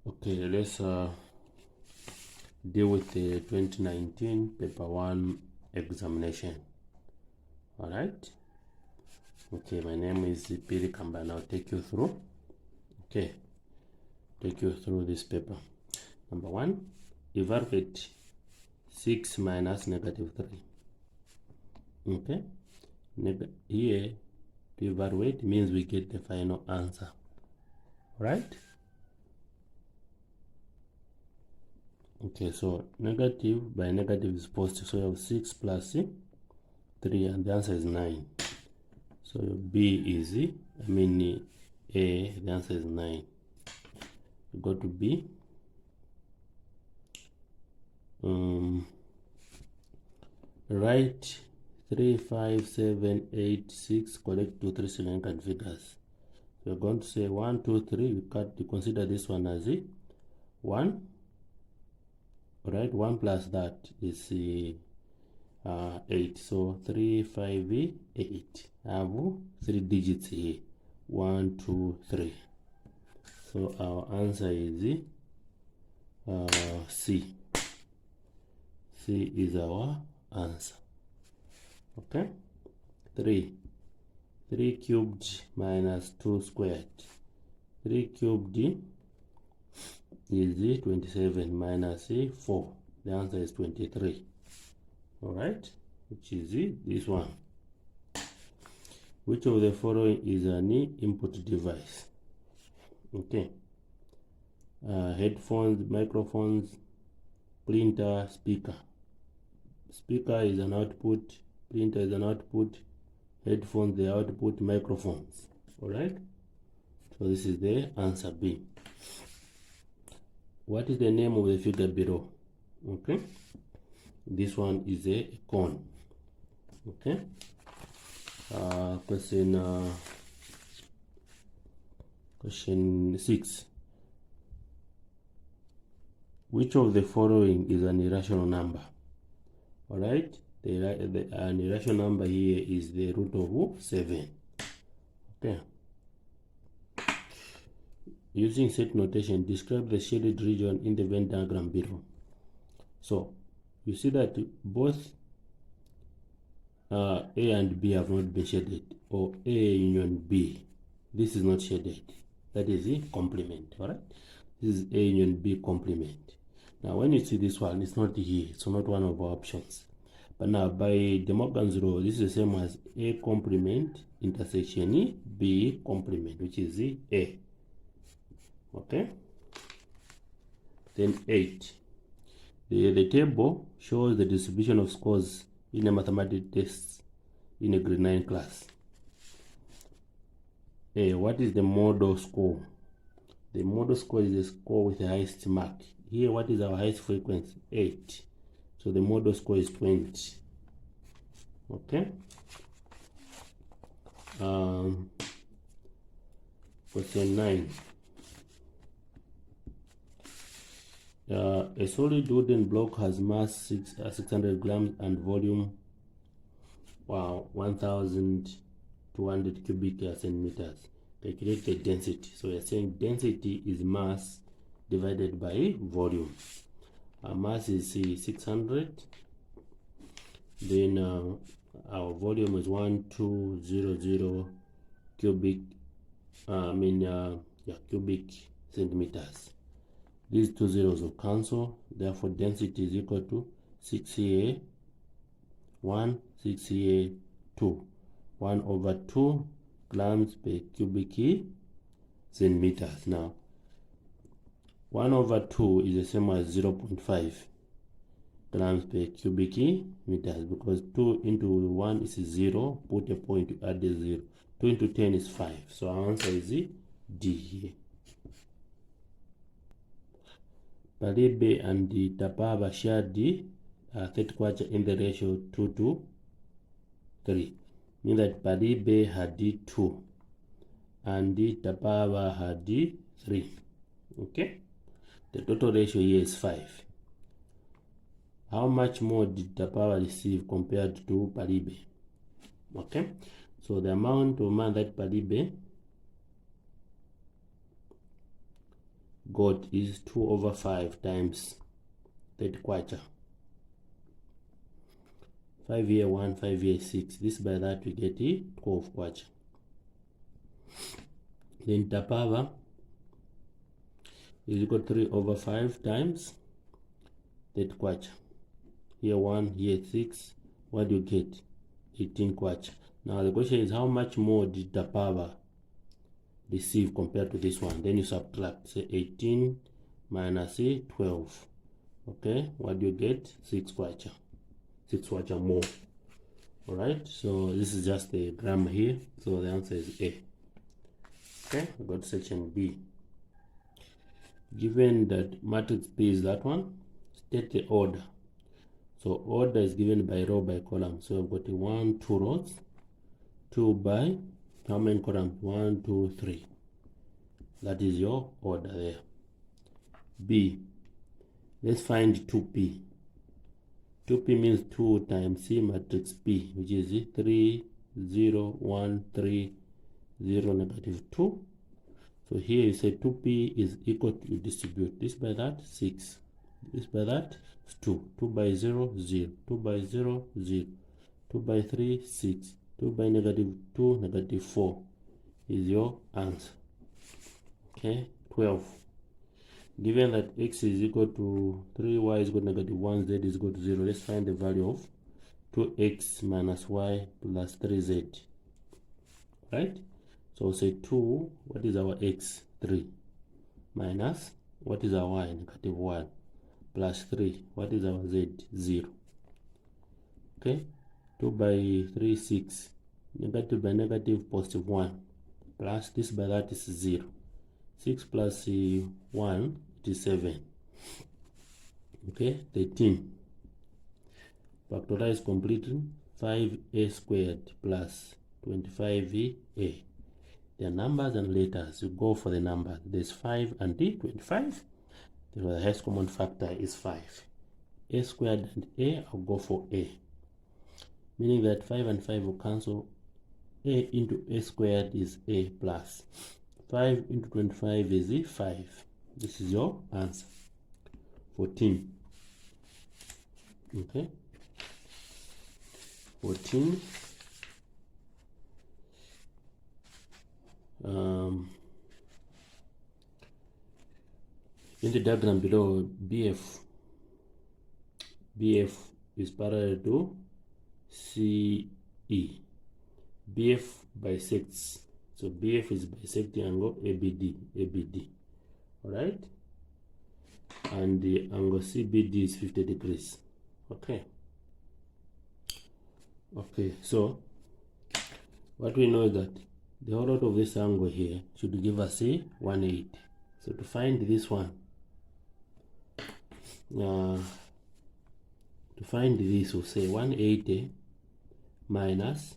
Okay, let's deal with the 2019 paper 1 examination. All right. Okay, my name is Piri Kamba, and I'll take you through. Okay, take you through this paper. Number 1, evaluate 6 minus -3. Okay, here to evaluate means we get the final answer. All right. Okay, so negative by negative is positive, so you have 6 plus 3, and the answer is 9. So B is, A, the answer is 9. You go to B. Write 3, 5, 7, 8, 6 correct to 3 significant figures. So you're going to say 1, 2, 3. You consider this one as 1. Alright, 1 plus that is 8. So 3, 5, 8. I have 3 digits here. 1, 2, 3. So our answer is C. C is our answer. Okay. 3 cubed minus 2 squared. 3 cubed is 27 minus 4. The answer is 23. All right, which is this one. Which of the following is an input device? Okay. Headphones, microphones, printer, speaker. Speaker is an output, printer is an output, headphones the output, microphones. All right. So this is the answer B. What is the name of the figure below? Okay. This one is a cone. Okay. Question 6. Which of the following is an irrational number? All right. An irrational number here is the root of 7. Okay. Using set notation, describe the shaded region in the Venn diagram below. So you see that both A and B have not been shaded, or A union B. This is not shaded. That is the complement. All right. This is A union B complement. Now, when you see this one, it's not here. It's not one of our options. But now, by De Morgan's law, this is the same as A complement intersection B complement, which is A. Okay. Then 8. The table shows the distribution of scores in a mathematics test in a grade 9 class. What is the model score? The model score is the score with the highest mark. Here, what is our highest frequency? 8. So the model score is 20. Okay. Question 9. A solid wooden block has mass 600 grams and volume 1,200 cubic centimeters. Calculate the density. So we are saying density is mass divided by volume. Our mass is 600. Then our volume is 1,200 cubic. Cubic centimeters. These two zeros will cancel. Therefore, density is equal to 6A 1, 6A 2. 1 over 2 grams per cubic centimeters. Now, 1 over 2 is the same as 0.5 grams per cubic meters, because 2 into 1 is 0. Put a point to add the 0. 2 into 10 is 5. So our answer is D here. Paribe and the Tapava shared the third quarter in the ratio 2 to 3. Means that Paribe had the 2 and the Tapava had the 3. Okay. The total ratio here is 5. How much more did Tapava receive compared to Paribe? Okay. So the amount of money that Paribe got is 2 over 5 times 30 kwacha. 5 here 1, 5 here 6. This by that we get 12 kwacha. Then the power is equal to 3 over 5 times 30 kwacha. Here 1, here 6. What do you get? 18 kwacha. Now the question is, how much more did the power receive compared to this one? Then you subtract, say 18 minus 12. Okay, what do you get? 6 kwacha. 6 kwacha more. Alright, so this is just the grammar here. So the answer is A. Okay, we got section B. Given that matrix P is that one, state the order. So order is given by row by column. So I've got 1, 2 rows, 2 by how many columns? 1, 2, 3. That is your order there. B. Let's find 2P. 2P means 2 times C matrix P, which is 3, 0, 1, 3, 0, negative 2. So here you say 2P is equal to, you distribute this by that, 6. This by that, 2. 2 by 0, 0. 2 by 0, 0. 2 by 3, 6. 2 by negative 2, negative 4 is your answer. Okay, 12. Given that x is equal to 3, y is equal to negative 1, z is equal to 0, let's find the value of 2x minus y plus 3z. Right? So say 2, what is our x? 3. Minus, what is our y? Negative 1. Plus 3, what is our z? 0. Okay? 2 by 3, 6. Negative by negative, positive 1. Plus this by that is 0. 6 plus 1, it is 7. Okay, 13. Factorize completely. 5a squared plus 25a. Their numbers and letters. You go for the numbers. There's 5 and 25. The highest common factor is 5. A squared and a, I'll go for a. Meaning that 5 and 5 will cancel. A into a squared is a plus 5 into 25 is 5. This is your answer. 14. Okay. 14. In the diagram below, BF is parallel to CE. BF bisects. So BF is bisecting angle ABD. Alright? And the angle CBD is 50 degrees. Okay. Okay, so what we know is that the whole lot of this angle here should give us a 180. So to find this one, we'll say 180 minus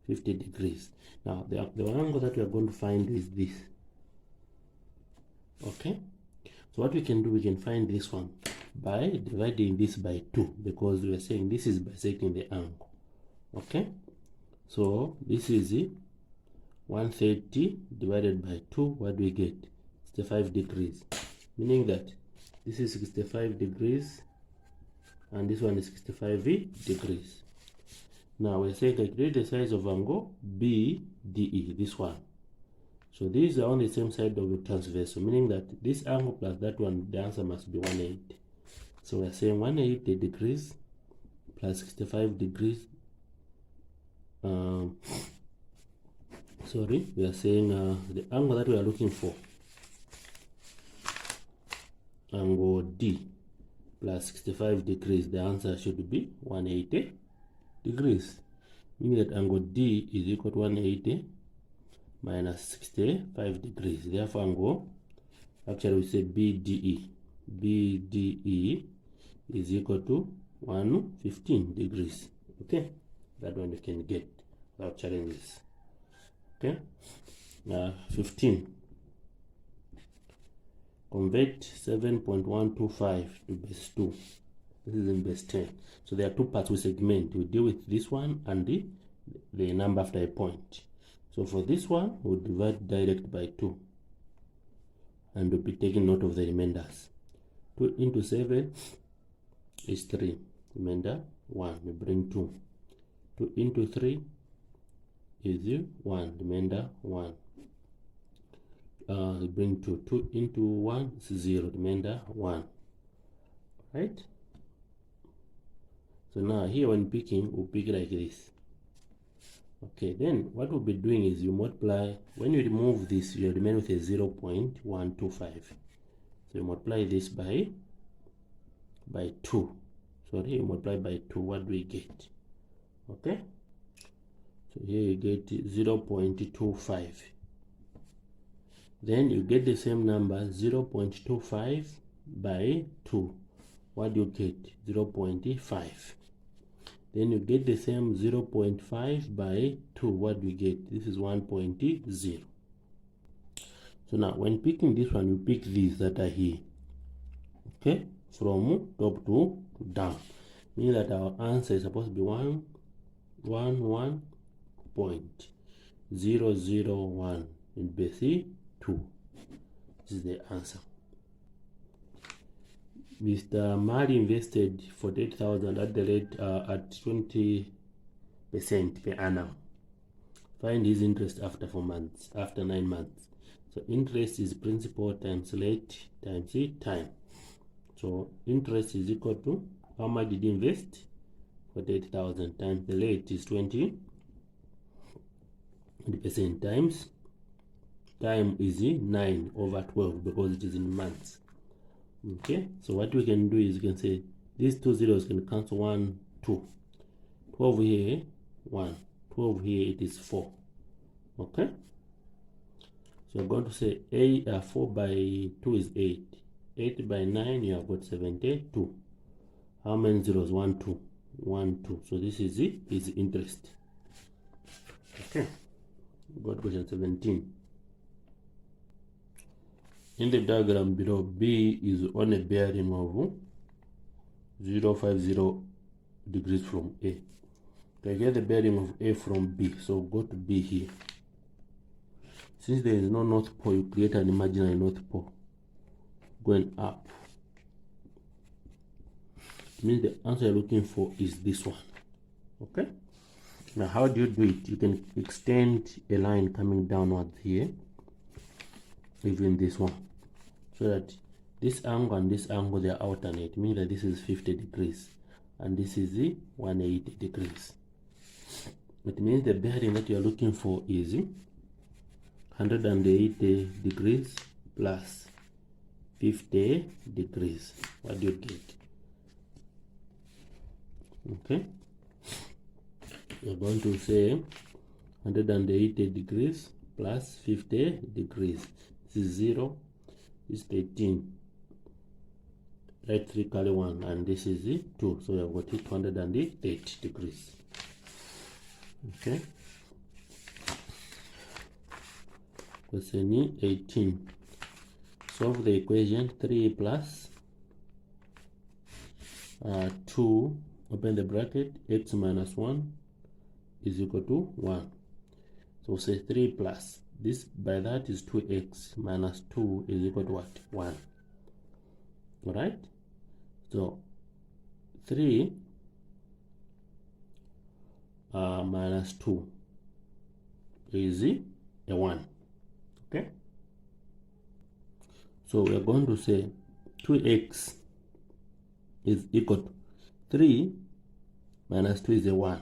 50 degrees. Now the angle that we are going to find is this. Okay, so what we can do, we can find this one by dividing this by 2, because we are saying this is bisecting the angle. Okay, so this is 130 divided by 2. What do we get? 65 degrees, meaning that this is 65 degrees and this one is 65 degrees. Now we're saying calculate the size of angle BDE, this one. So these are on the same side of the transversal, meaning that this angle plus that one, the answer must be 180. So we're saying 180 degrees plus 65 degrees. Sorry, we are saying the angle that we are looking for, angle D plus 65 degrees, the answer should be 180 degrees, meaning that angle D is equal to 180 minus 65 degrees. Therefore angle, actually we say BDE is equal to 115 degrees. Okay, that one you can get without challenges. Okay, 15. Convert 7.125 to base 2. This is in base 10. So there are two parts we segment. We deal with this one and the number after a point. So for this one, we'll divide direct by 2. and we'll be taking note of the remainders. 2 into 7 is 3, remainder 1, we bring 2. 2 into 3 is 1, remainder 1. We bring 2. 2 into 1 is 0, remainder 1. Right? So now here when picking, we'll pick like this. Okay, then what we'll be doing is you multiply. When you remove this, you remain with a 0.125. So you multiply this by 2. Sorry, you multiply by 2. What do we get? Okay, so here you get 0.25. Then you get the same number, 0.25 by 2. What do you get? 0.5. Then you get the same 0.5 by 2. What do you get? This is 1.0. So now when picking this one, you pick these that are here. Okay, from top to down. Meaning that our answer is supposed to be 111.001 in base 2. This is the answer. Mr. Mali invested 48,000 at the rate at 20% per annum. Find his interest after 4 months, after 9 months. So interest is principal times rate times time. So interest is equal to how much did he invest? 48,000 times the rate is 20% times time is 9 over 12 because it is in months. Okay, so what we can do is you can say these 2 zeros can cancel 1, 2. 12 here, 1. 12 here, it is 4. Okay, so I'm going to say 4 by 2 is 8. 8 by 9, you have got 72. How many zeros? 1, 2. 1, 2. So this is interest. Okay, got question 17. In the diagram below, B is on a bearing of 050 degrees from A. To get the bearing of A from B, so go to B here. Since there is no North Pole, you create an imaginary North Pole going up. It means the answer you're looking for is this one. Okay? Now how do you do it? You can extend a line coming downwards here, even this one, so that this angle and this angle they are alternate, meaning that this is 50 degrees and this is 180 degrees. It means the bearing that you are looking for is 180 degrees plus 50 degrees. What do you get? Okay, we're going to say 180 degrees plus 50 degrees. This is 0, this is 13. Write 3 carry 1, and this is 2. So we have got 230 degrees. Okay. Question 18. Solve the equation 3 plus 2, open the bracket, x minus 1 is equal to 1. So say 3 plus, this by that is 2x minus 2 is equal to what? 1. Alright? So 3 minus 2 is a 1. Okay? So we are going to say 2x is equal to 3 minus 2 is a 1.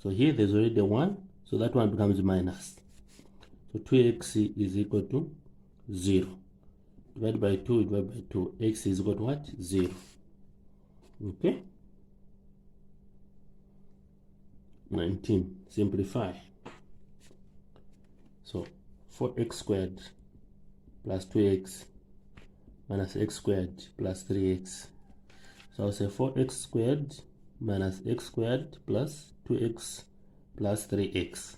So here there's already a 1, so that one becomes minus. So 2x is equal to 0. Divide by 2, divide by 2. X is equal to what? 0. Okay? 19. Simplify. So 4x squared plus 2x minus x squared plus 3x. So I'll say 4x squared minus x squared plus 2x plus 3x.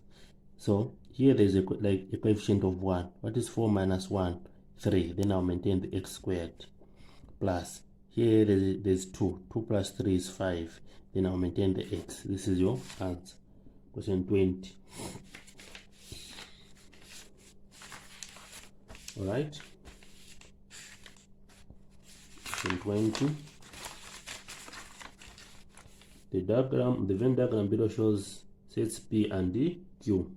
So here there's a coefficient of 1. What is 4 minus 1? 3. Then I'll maintain the x squared. Plus here there's 2. 2 plus 3 is 5. Then I'll maintain the x. This is your answer. Question 20. Alright. and 20. The Venn diagram below shows sets P and D, Q.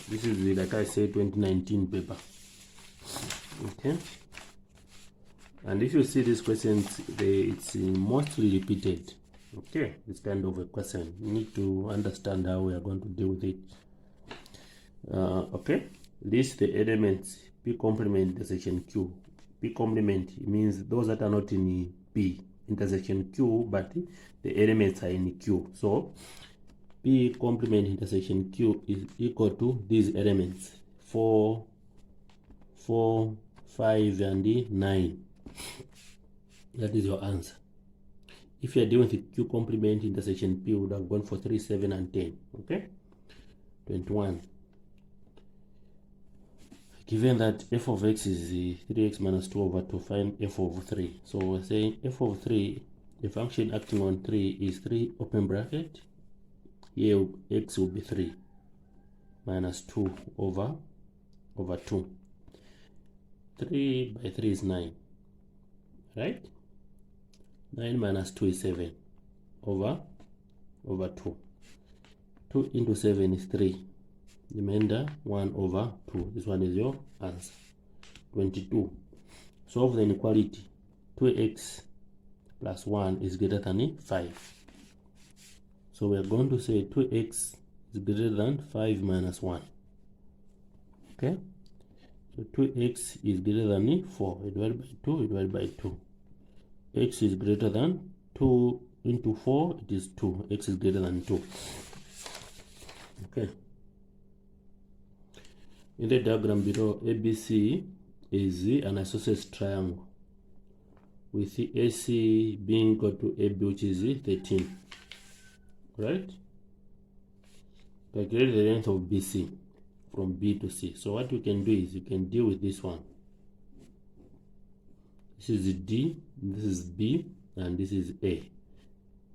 This is the, like I said, 2019 paper. Okay. And if you see these questions, it's mostly repeated. Okay, this kind of a question. You need to understand how we are going to deal with it. Okay, list the elements P complement intersection Q. P complement means those that are not in P intersection Q, but the elements are in Q. So P complement intersection Q is equal to these elements 4, 4, 5, and 9. That is your answer. If you are dealing with Q complement intersection P, would have gone for 3, 7, and 10. Okay, 21. Given that f of x is 3x minus 2 over 2, find f of 3. So we're saying f of 3, the function acting on 3 is 3 open bracket. Here x will be 3 minus 2 over 2. 3 by 3 is 9, right? 9 minus 2 is 7 over 2. 2 into 7 is 3. Remainder 1 over 2. This one is your answer. 22. Solve the inequality. 2x plus 1 is greater than 5. So we are going to say 2x is greater than 5 minus 1. Okay? So 2x is greater than 4. Divided by 2, divided by 2. X is greater than 2 into 4, it is 2. X is greater than 2. Okay. In the diagram below, ABC is an isosceles triangle with the AC being equal to AB, which is 13. Right? Calculate the length of BC from B to C. So what you can do is you can deal with this one. This is D, this is B, and this is A.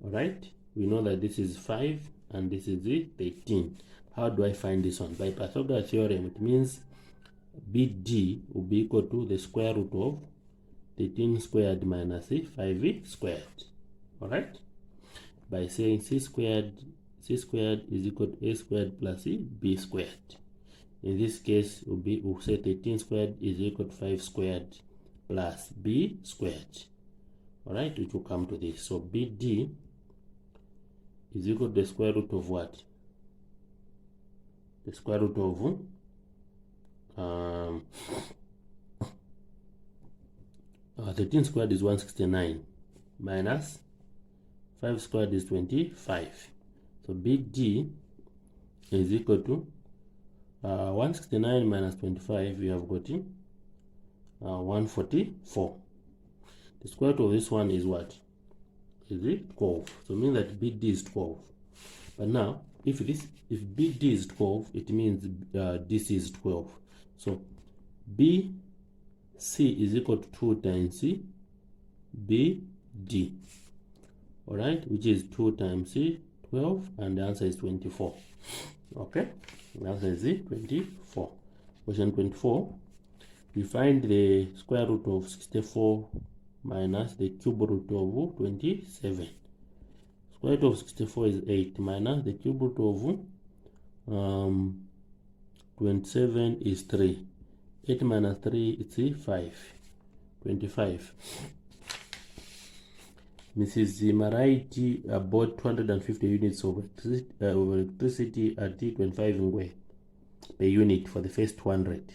Alright? We know that this is 5 and this is 13. How do I find this one? By Pythagoras theorem, it means BD will be equal to the square root of 13 squared minus 5 squared. Alright? By saying C squared is equal to A squared plus B squared. In this case, we'll say 13 squared is equal to 5 squared plus B squared. Alright, which will come to this. So BD is equal to the square root of what? The square root of 13 squared is 169 minus 5 squared is 25. So BD is equal to 169 minus 25. We have got 144. The square root of this one is what? Is it 12? So it means that BD is 12. But now, if BD is 12, it means this is 12. So BC is equal to 2 times BD. Alright, which is 2 times 12, and the answer is 24. Okay, the answer is 24. Question 24. We find the square root of 64 minus the cube root of 27. Square root of 64 is 8 minus the cube root of 27 is 3. 8 minus 3 is 5. 25. Mrs. Similarity bought 250 units of electricity at 25 ngwe per unit for the first 200.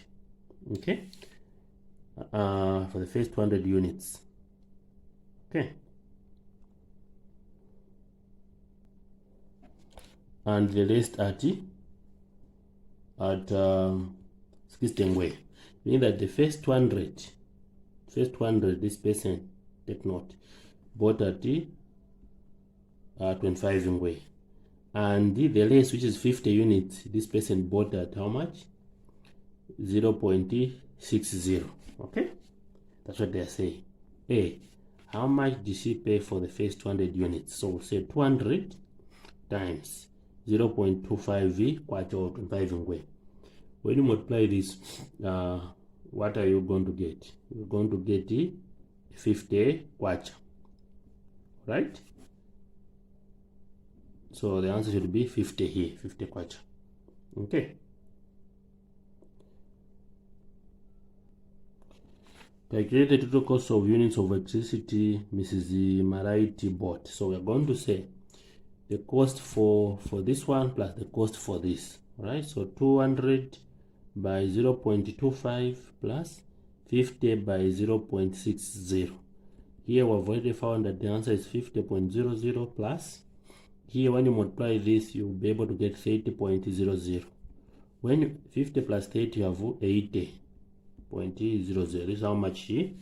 Okay? For the first 200 units. Okay? And the rest at 60 ngwe. Meaning that the first 200, this person, take note, bought at 25 ngwe. And the rest, which is 50 units, this person bought at how much? 0.60. Okay? That's what they're saying. A, how much did she pay for the first 200 units? So we'll say 200 times 0.25 kwacha 25 ngwe. When you multiply this, what are you going to get? You're going to get 50 kwacha, right? So the answer should be 50 here, 50 kwacha. Okay. Calculate the total cost of units of electricity Mrs. Similarity bought. So we're going to say the cost for this one plus the cost for this. Right? So 200 by 0.25 plus 50 by 0.60. Here we've already found that the answer is 50.00 plus. Here when you multiply this, you'll be able to get 30.00. When 50 plus 30, you have 80.00. This is how much she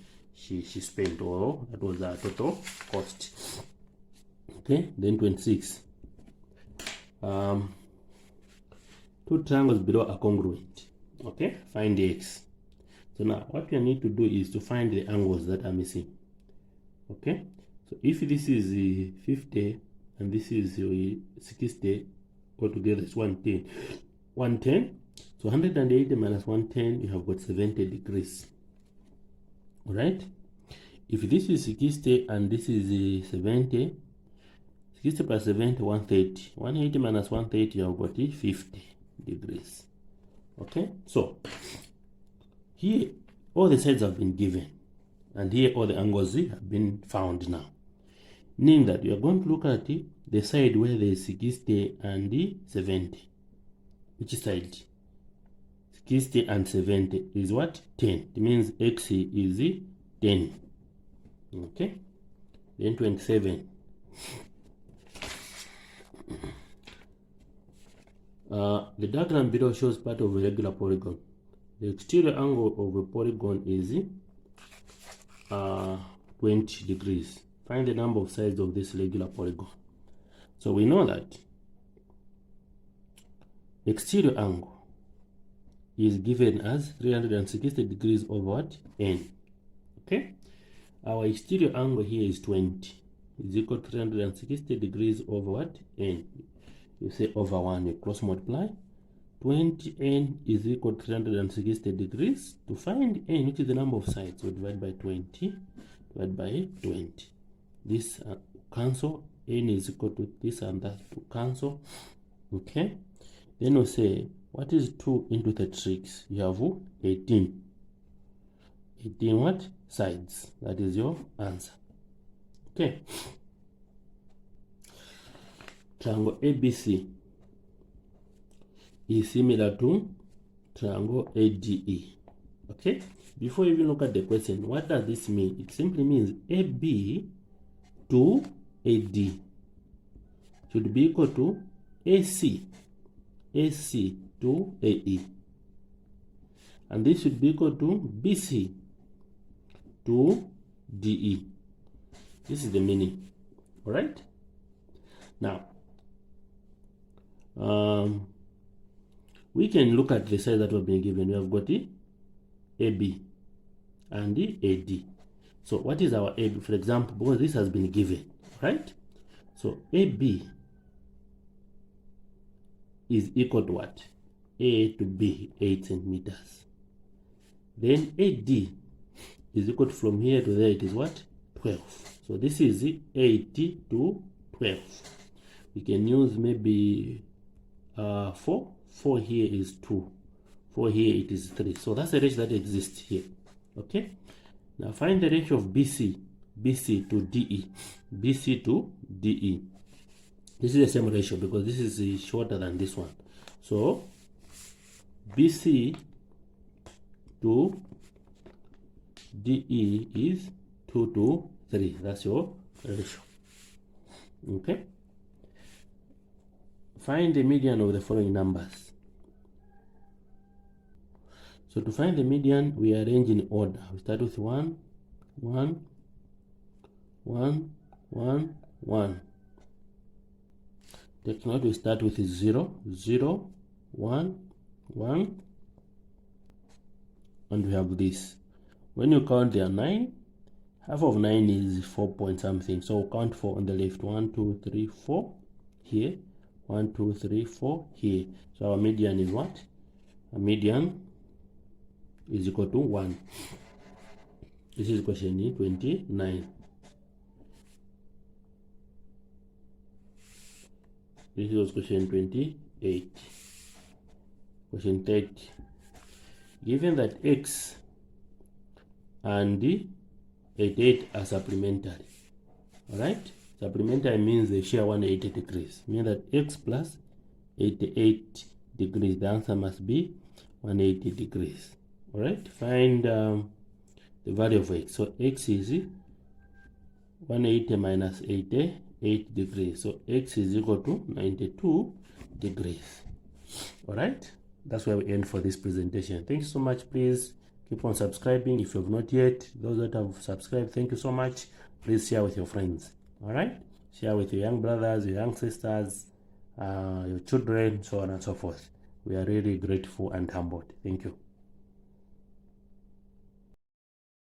spent, or that was her total cost. Okay, then 26. Two triangles below are congruent. Okay, find the x. So now what you need to do is to find the angles that are missing. Okay, so if this is 50 and this is 60, altogether it's 110. 110. So 180 minus 110, you have got 70 degrees. Alright? If this is 60 and this is 70, 60 plus 70, 130. 180 minus 130, you have got 50 degrees. Okay? So, here, all the sides have been given. And here, all the angles have been found now. Meaning that you are going to look at the side where there is 60 and 70. Which side? 60 and 70 is what? 10. It means x is 10. Okay? Then 27. The diagram below shows part of a regular polygon. The exterior angle of a polygon is 20 degrees. Find the number of sides of this regular polygon. So we know that exterior angle is given as 360 degrees over what? N. Okay? Our exterior angle here is 20. Is equal to 360 degrees over what? N. You say over 1, you cross multiply. 20n is equal to 360 degrees. To find n, which is the number of sides, we divide by 20, divide by 20. This cancel. N is equal to this and that to cancel. Okay? Then we say, what is 2 into 36? You have 18. 18 what? Sides. That is your answer. Okay. Triangle ABC is similar to triangle ADE. Okay? Before you even look at the question, what does this mean? It simply means AB to AD should be equal to AC to AE. And this should be equal to BC to DE. This is the meaning. Alright? Now, we can look at the size that we've been given. We have got the AB and the AD. So what is our AB? For example, because this has been given, right? So AB is equal to what? A to B, 8 centimeters. Then AD is equal to, from here to there, it is what? 12. So this is 80 to 12. We can use maybe 4. 4 here is 2. 4 here it is 3. So that's the ratio that exists here. Okay? Now find the ratio of BC to DE. BC to DE. This is the same ratio because this is shorter than this one. So BC to DE is 2 to 3. That's your ratio. Okay? Find the median of the following numbers. So to find the median, we arrange in order. We start with 1, 1, 1, 1, 1. Take note, we start with 0, 0, 1, 1, and we have this. When you count there 9, half of 9 is 4 point something. So we'll count 4 on the left. 1, 2, 3, 4 here. 1, 2, 3, 4 here. So our median is what? Our median is equal to 1. This is question 29. This was question 28. Question 30. Given that x and 88 are supplementary, alright? Supplementary means they share 180 degrees. Means that x plus 88 degrees. The answer must be 180 degrees. Alright? Find the value of x. So x is 180 minus 88 degrees. So x is equal to 92 degrees. Alright? That's where we end for this presentation. Thank you so much. Please keep on subscribing if you have not yet. Those that have subscribed, thank you so much. Please share with your friends. Alright? Share with your young brothers, your young sisters, your children, so on and so forth. We are really grateful and humbled. Thank you.